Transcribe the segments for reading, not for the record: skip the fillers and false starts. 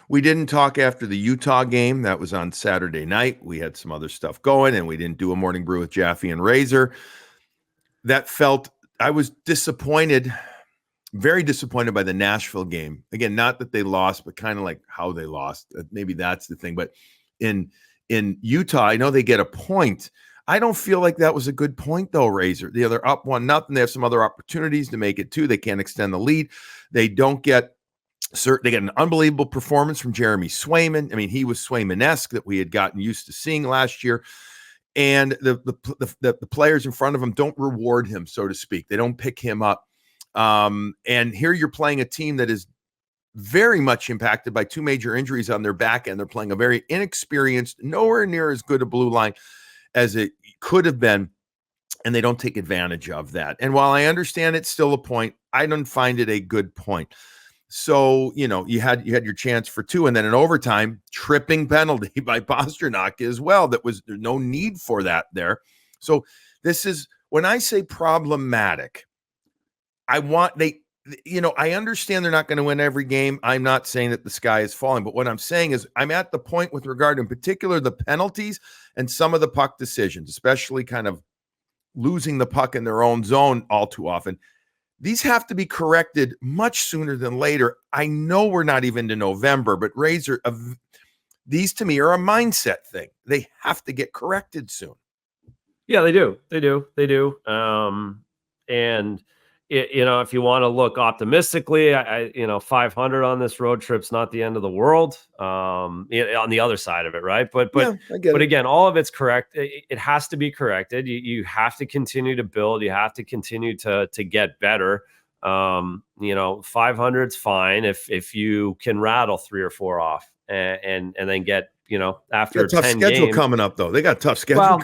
We didn't talk after the Utah game. That was on Saturday night. We had some other stuff going, and we didn't do a morning brew with Jaffe and Razor. I was disappointed, very disappointed by the Nashville game. Again, not that they lost, but kind of like how they lost. Maybe that's the thing. But in Utah, I know they get a point. I don't feel like that was a good point, though, Razor. They're up 1-0. They have some other opportunities to make it 2. They can't extend the lead. They get an unbelievable performance from Jeremy Swayman. I mean, he was Swayman-esque that we had gotten used to seeing last year. And the players in front of him don't reward him, so to speak. They don't pick him up. And here you're playing a team that is very much impacted by 2 major injuries on their back end. They're playing a very inexperienced, nowhere near as good a blue line as it could have been, and they don't take advantage of that. And while I understand it's still a point, I don't find it a good point. So, you had your chance for 2, and then an overtime tripping penalty by Pastrnak as well. There's no need for that there. So this is, when I say problematic, I understand they're not going to win every game. I'm not saying that the sky is falling, but what I'm saying is I'm at the point with regard in particular the penalties and some of the puck decisions, especially kind of losing the puck in their own zone all too often. These have to be corrected much sooner than later. I know we're not even to November, but Razor, these to me are a mindset thing. They have to get corrected soon. Yeah, they do. And if you want to look optimistically, 500 on this road trip's not the end of the world. On the other side of it, right? But again, all of it's correct. It has to be corrected. You have to continue to build. You have to continue to get better. 500's fine if you can rattle 3 or 4 off and then get. After tough 10 schedule games, coming up, though. They got a tough schedule. Well,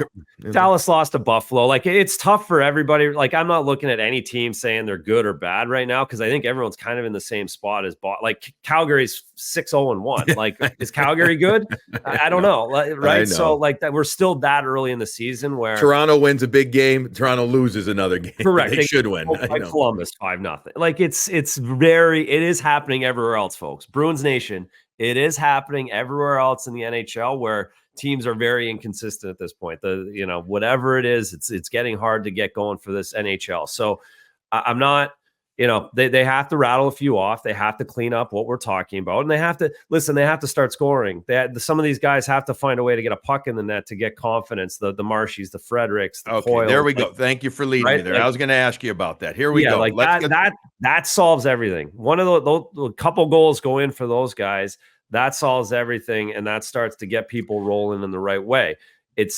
Dallas lost to Buffalo. Like, it's tough for everybody. Like, I'm not looking at any team saying they're good or bad right now, because I think everyone's kind of in the same spot as like Calgary's 6-0-1. Like, is Calgary good? I don't know. Right? So, like, that we're still that early in the season where Toronto wins a big game, Toronto loses another game. Correct. They should win. Columbus 5-0. Like, it is happening everywhere else, folks. Bruins Nation. It is happening everywhere else in the NHL where teams are very inconsistent at this point. Whatever it is, it's getting hard to get going for this NHL. So I'm not, they have to rattle a few off. They have to clean up what we're talking about, and they have to start scoring. Some of these guys have to find a way to get a puck in the net to get confidence. The Marshys, the Fredericks, the Coyle. There we go. Thank you for leading me there. I was going to ask you about that. Here we go. Like that solves everything. One of the couple goals go in for those guys. That solves everything, and that starts to get people rolling in the right way. It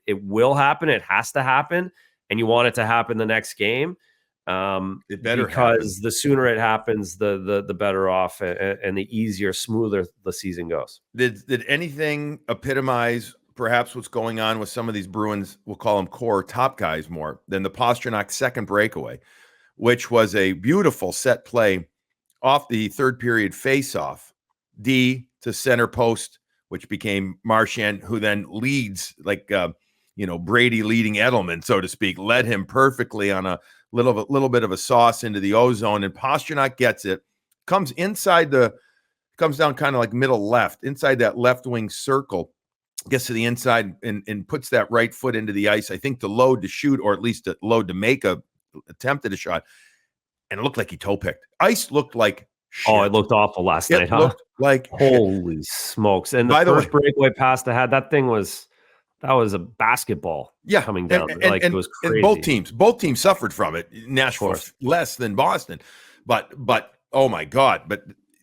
will happen. It has to happen, and you want it to happen the next game. It better, because the sooner it happens, the better off and the easier, smoother the season goes. Did anything epitomize perhaps what's going on with some of these Bruins? We'll call them core top guys more than the Pastrnak second breakaway, which was a beautiful set play off the third period faceoff. D to center post, which became Marchand, who then leads like Brady leading Edelman, so to speak, led him perfectly on a little bit of a sauce into the ozone, and Pastrnak gets it, comes down kind of like middle left, inside that left wing circle, gets to the inside and puts that right foot into the ice. I think to load to shoot, or at least to load to make a attempt at a shot, and it looked like he toe picked. Ice looked like shit. Oh, it looked awful last night, huh? Like holy smokes! And the first breakaway pass they had, that was a basketball coming down. It was crazy. And both teams suffered from it. Nashville less than Boston, but oh my God!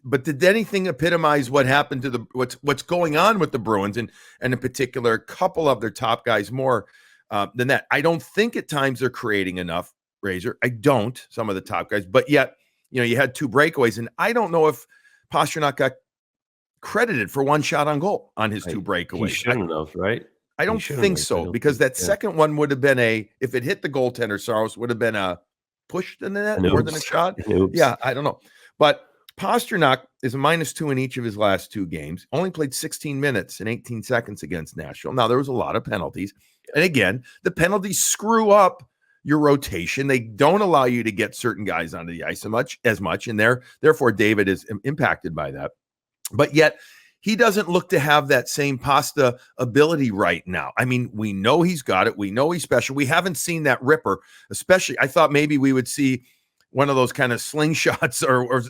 But did anything epitomize what happened to what's going on with the Bruins and in particular a couple of their top guys more than that? I don't think at times they're creating enough, Razor. I don't. Some of the top guys, but yet you had 2 breakaways, and I don't know if Pastrnak got credited for 1 shot on goal on his 2 breakaways. He shouldn't have, right? I don't think so, because that second one would have been if it hit the goaltender, Saros, would have been a push in the net more than a shot. Yeah, I don't know. But Pastrnak is a -2 in each of his last 2 games. Only played 16 minutes and 18 seconds against Nashville. Now, there was a lot of penalties. And again, the penalties screw up your rotation. They don't allow you to get certain guys onto the ice as much, and therefore David is impacted by that. but yet he doesn't look to have that same pasta ability right now. I mean, we know he's got it. We know he's special. We haven't seen that ripper, especially. I thought maybe we would see one of those kind of slingshots or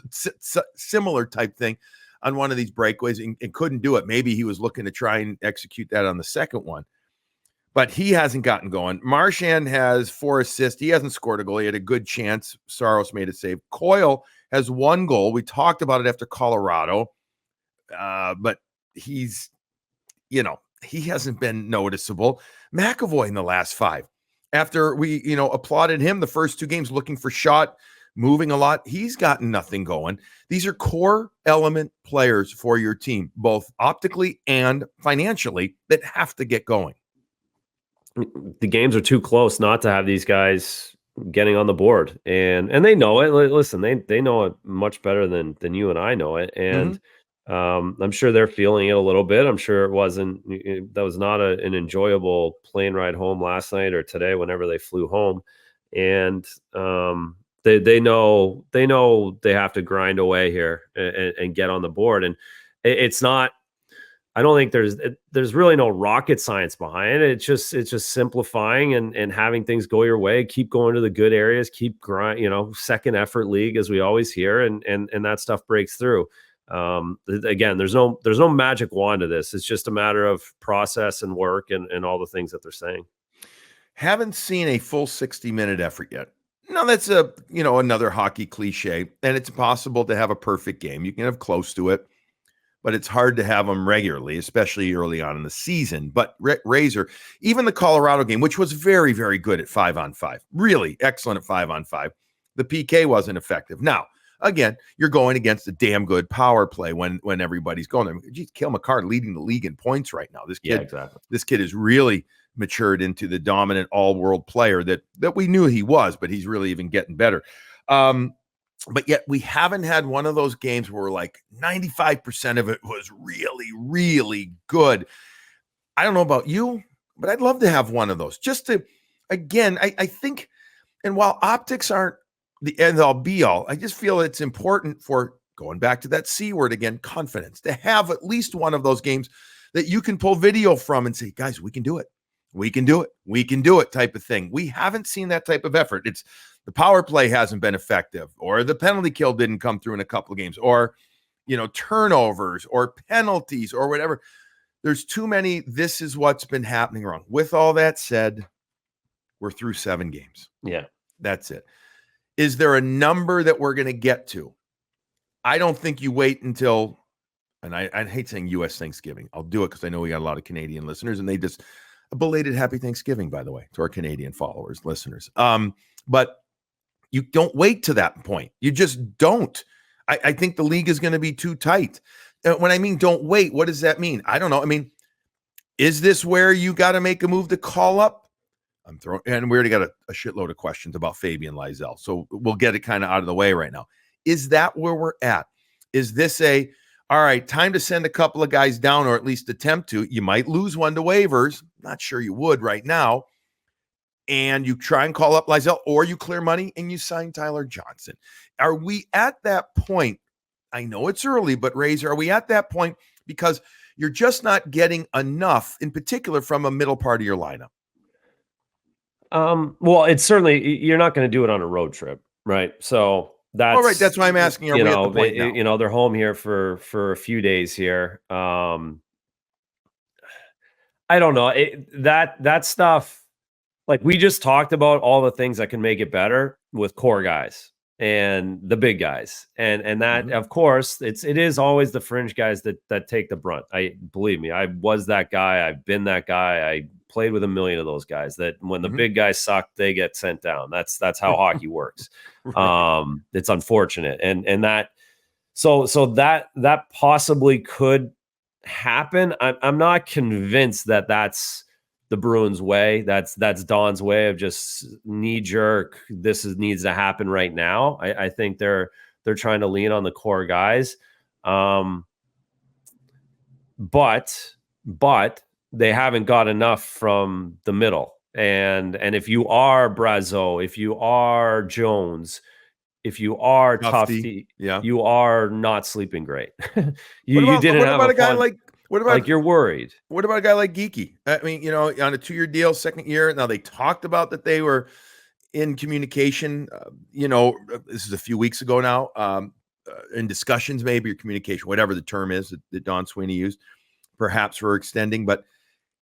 similar type thing on one of these breakaways and couldn't do it. Maybe he was looking to try and execute that on the second one, but he hasn't gotten going. Marchand has 4 assists. He hasn't scored a goal. He had a good chance. Saros made a save. Coyle has 1 goal. We talked about it after Colorado. But he's, he hasn't been noticeable. McAvoy in the last 5, after we, applauded him the first 2 games, looking for shot, moving a lot, he's gotten nothing going. These are core element players for your team, both optically and financially, that have to get going. The games are too close not to have these guys getting on the board, and they know it. Listen, they know it much better than you and I know it, and I'm sure they're feeling it a little bit. I'm sure that was not an enjoyable plane ride home last night or today, whenever they flew home, and they know they have to grind away here and get on the board, and it's not. I don't think there's really no rocket science behind it. It's just simplifying and having things go your way. Keep going to the good areas. Keep grind. Second effort league, as we always hear, and that stuff breaks through. Again, there's no magic wand to this. It's just a matter of process and work and all the things that they're saying. Haven't seen a full 60-minute effort yet. No, that's another hockey cliche, and it's possible to have a perfect game. You can have close to it, but it's hard to have them regularly, especially early on in the season. But Razor, even the Colorado game, which was very, very good at 5-on-5, really excellent at 5-on-5, the PK wasn't effective. Now, again, you're going against a damn good power play when everybody's going. I mean, geez, Cale Makar leading the league in points right now. This kid, This kid is really matured into the dominant all-world player that we knew he was, but he's really even getting better. But yet we haven't had one of those games where like 95% of it was really, really good. I don't know about you, but I'd love to have one of those just to, again, I think, and while optics aren't the end all be all, I just feel it's important for, going back to that C word again, confidence, to have at least one of those games that you can pull video from and say, guys, we can do it. We can do it. We can do it type of thing. We haven't seen that type of effort. It's the power play hasn't been effective, or the penalty kill didn't come through in a couple of games, or, turnovers or penalties or whatever. There's too many. This is what's been happening wrong. With all that said, we're through 7 games. Yeah. That's it. Is there a number that we're going to get to? I don't think you wait until, and I hate saying U.S. Thanksgiving. I'll do it because I know we got a lot of Canadian listeners, and they just, a belated happy Thanksgiving, by the way, to our Canadian followers, listeners. But you don't wait to that point. You just don't. I think the league is going to be too tight. When I mean don't wait, what does that mean? I don't know. I mean, is this where you got to make a move to call up? And we already got a shitload of questions about Fabian Lysell, so we'll get it kind of out of the way right now. Is that where we're at? Is this all right, time to send a couple of guys down, or at least attempt to? You might lose one to waivers. Not sure you would right now. And you try and call up Lysell, or you clear money and you sign Tyler Johnson. Are we at that point? I know it's early, but Razor, are we at that point because you're just not getting enough, in particular from a middle part of your lineup? Well, it's certainly, you're not going to do it on a road trip, right? So that's all right. That's why I'm asking. Are we at the point now? They're home here for a few days here. I don't know that stuff. Like, we just talked about all the things that can make it better with core guys and the big guys, and that of course it is always the fringe guys that take the brunt. Believe me, I was that guy. I've been that guy. I played with a million of those guys that when the big guys suck, they get sent down. That's how hockey works. Right. It's unfortunate, and that so that possibly could happen. I'm not convinced that that's the Bruins way. That's Don's way of just knee jerk. Needs to happen right now. I think they're trying to lean on the core guys. But they haven't got enough from the middle. And if you are Brazeau, if you are Jones, if you are Tufty, yeah. you are not sleeping great. What You about didn't have a guy fun, like you're worried. what about a guy like Geeky? I mean, you know, on a 2-year deal, second year. Now they talked about that they were in communication. You know, this is a few weeks ago now. In discussions, maybe, or communication, whatever the term is that Don Sweeney used, perhaps for extending, but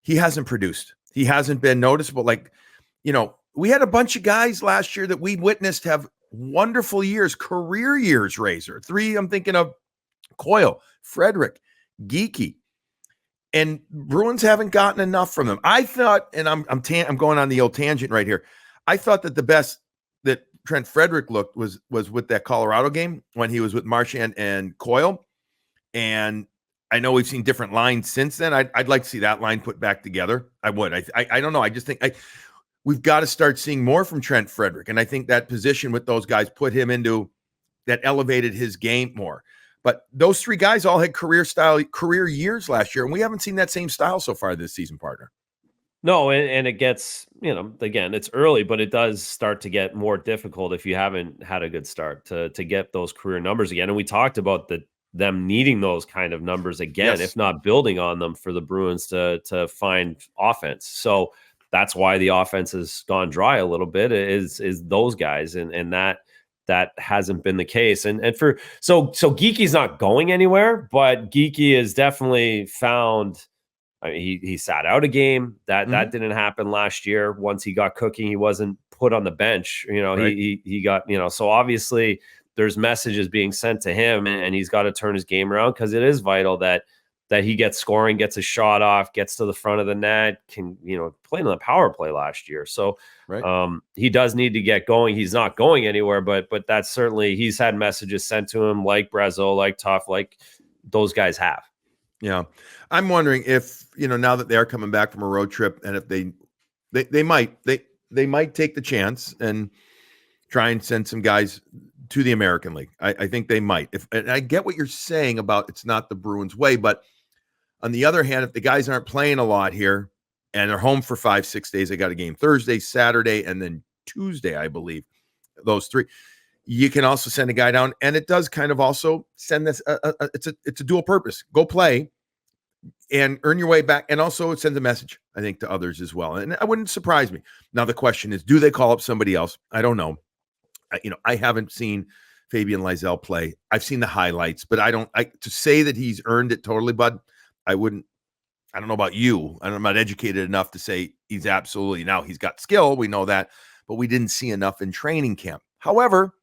he hasn't produced. He hasn't been noticeable. Like, you know, we had a bunch of guys last year that we witnessed have wonderful years, career years, Razor. 3, I'm thinking of Coyle, Frederick, Geeky. And Bruins haven't gotten enough from them. I thought, and I'm going on the old tangent right here. I thought that the best that Trent Frederick looked was with that Colorado game when he was with Marchand and Coyle. And I know we've seen different lines since then. I'd like to see that line put back together. I would. I don't know. I just think we've got to start seeing more from Trent Frederick. And I think that position with those guys put him into that elevated his game more. But those 3 guys all had career years last year, and we haven't seen that same style so far this season, partner. No, and it gets, you know, again, it's early, but it does start to get more difficult if you haven't had a good start to get those career numbers again. And we talked about them needing those kind of numbers again, Yes. if not building on them for the Bruins to find offense. So that's why the offense has gone dry a little bit, is those guys, and that hasn't been the case. And so Geeky's not going anywhere, but Geeky has definitely found. I mean, he sat out a game that didn't happen last year. Once he got cooking, he wasn't put on the bench. You know, right. he got, you know, so obviously there's messages being sent to him, and he's got to turn his game around, because it is vital that he gets scoring, gets a shot off, gets to the front of the net, can, you know, play in the power play last year. So right. He does need to get going. He's not going anywhere, but that's certainly, he's had messages sent to him, like Brazeau, like Tough, like those guys have. Yeah. I'm wondering if, you know, now that they are coming back from a road trip, and if they might take the chance and try and send some guys to the American League. I think they might. And I get what you're saying about it's not the Bruins way, but on the other hand, if the guys aren't playing a lot here and they're home for 5-6 days, they got a game Thursday, Saturday, and then Tuesday, I believe, those 3. You can also send a guy down, and it does kind of also send this. It's a dual purpose. Go play and earn your way back, and also it sends a message, I think, to others as well. And it wouldn't surprise me. Now the question is, do they call up somebody else? I don't know. I haven't seen Fabian Lysell play. I've seen the highlights, but to say that he's earned it totally, bud, I wouldn't. I don't know about you. I'm not educated enough to say he's absolutely. Now he's got skill. We know that, but we didn't see enough in training camp. However,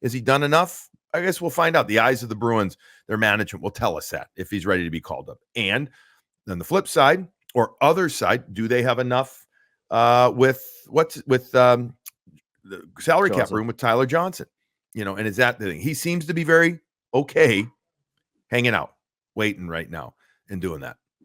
has he done enough? I guess we'll find out. The eyes of the Bruins, their management will tell us that if he's ready to be called up. And then the flip side or other side, do they have enough with the salary cap room with Tyler Johnson? You know, and is that the thing? He seems to be very okay hanging out, waiting right now and doing that.